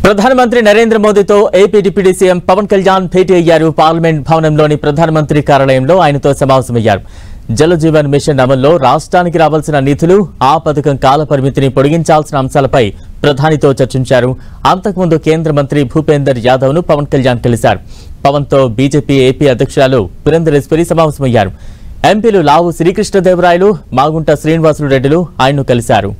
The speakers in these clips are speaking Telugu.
ప్రధానమంత్రి నరేంద్ర మోదీతో AP deputy CM Pawan Kalyan భేటీ అయ్యారు. పార్లమెంట్ భవనంలోని ప్రధానమంత్రి కార్యాలయంలో ఆయనతో సమావేశమయ్యారు. జల జీవన్ మిషన్ అమల్లో రాష్ట్రానికి రావాల్సిన నిధులు, ఆ పథకం కాల పరిమితిని పొడిగించాల్సిన అంశాలపై ప్రధానితో చర్చించారు. అంతకుముందు కేంద్ర మంత్రి భూపేందర్ యాదవ్ ను పవన్ కళ్యాణ్ కలిశారు. పవన్ తో బీజేపీ ఏపీ అధ్యక్షురాలు పురంధరేశ్వరి సమావేశమయ్యారు. ఎంపీలు లావు శ్రీకృష్ణదేవరాయలు, మాగుంట శ్రీనివాసులు రెడ్డిలు ఆయన్ను కలిశారు.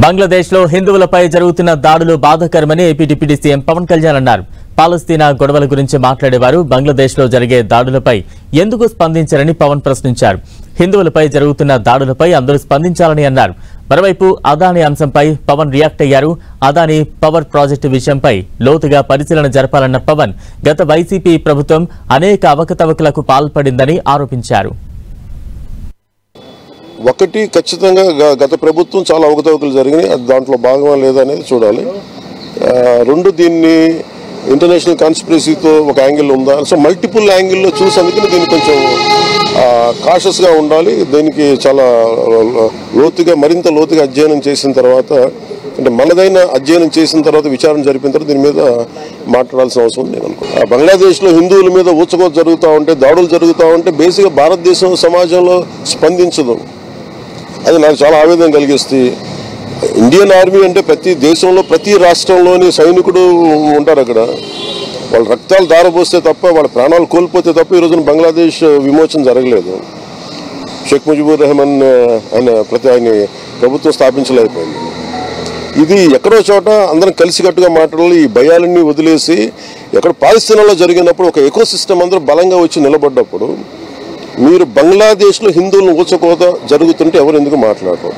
బంగ్లాదేశ్లో హిందువులపై జరుగుతున్న దాడులు బాధాకరమని AP deputy CM Pawan Kalyan అన్నారు. పాలస్తీనా గొడవల గురించి మాట్లాడేవారు బంగ్లాదేశ్లో జరిగే దాడులపై ఎందుకు స్పందించారని పవన్ ప్రశ్నించారు. హిందువులపై జరుగుతున్న దాడులపై అందరూ స్పందించాలని అన్నారు. మరోవైపు అదానీ అంశంపై పవన్ రియాక్ట్ అయ్యారు. అదానీ పవర్ ప్రాజెక్టు విషయంపై లోతుగా పరిశీలన జరపాలన్న పవన్ గత వైసీపీ ప్రభుత్వం అనేక అవకతవకలకు పాల్పడిందని ఆరోపించారు. ఒకటి ఖచ్చితంగా గత ప్రభుత్వం చాలా అవకతవకలు జరిగినాయి, అది దాంట్లో భాగమా లేదా అనేది చూడాలి. రెండు, దీన్ని ఇంటర్నేషనల్ కాన్స్పిరసీతో ఒక యాంగిల్ ఉందా, సో మల్టిపుల్ యాంగిల్లో చూసి అందుకని దీన్ని కొంచెం కాషస్గా ఉండాలి. దీనికి చాలా మరింత లోతుగా అధ్యయనం చేసిన తర్వాత, అంటే మనదైన అధ్యయనం చేసిన తర్వాత, విచారణ జరిపిన తర్వాత దీని మీద మాట్లాడాల్సిన అవసరం ఉంది. నేను బంగ్లాదేశ్లో హిందువుల మీద ఊచకోత జరుగుతూ ఉంటే, దాడులు జరుగుతూ ఉంటే బేసిక్గా భారతదేశం సమాజంలో స్పందించదు. అది నాకు చాలా ఆవేదన కలిగిస్తుంది. ఇండియన్ ఆర్మీ అంటే ప్రతి దేశంలో ప్రతి రాష్ట్రంలోని సైనికుడు ఉంటారు. అక్కడ వాళ్ళ రక్తాలు దారపోస్తే తప్ప, వాళ్ళ ప్రాణాలు కోల్పోతే తప్ప ఈ రోజున బంగ్లాదేశ్ విమోచన జరగలేదు. షేక్ ముజిబుర్ రెహమాన్ ఆయన ప్రభుత్వం స్థాపించలేకపోయింది. ఇది ఎక్కడో చోట అందరం కలిసికట్టుగా మాట్లాడాలి. ఈ భయాలన్నీ వదిలేసి, ఎక్కడ పాలస్తీనాలో జరిగినప్పుడు ఒక ఎకోసిస్టమ్ అందరూ బలంగా వచ్చి నిలబడ్డప్పుడు, మీరు బంగ్లాదేశ్లో హిందువులను ఊచకోత జరుగుతుంటే ఎవరు ఎందుకు మాట్లాడరు?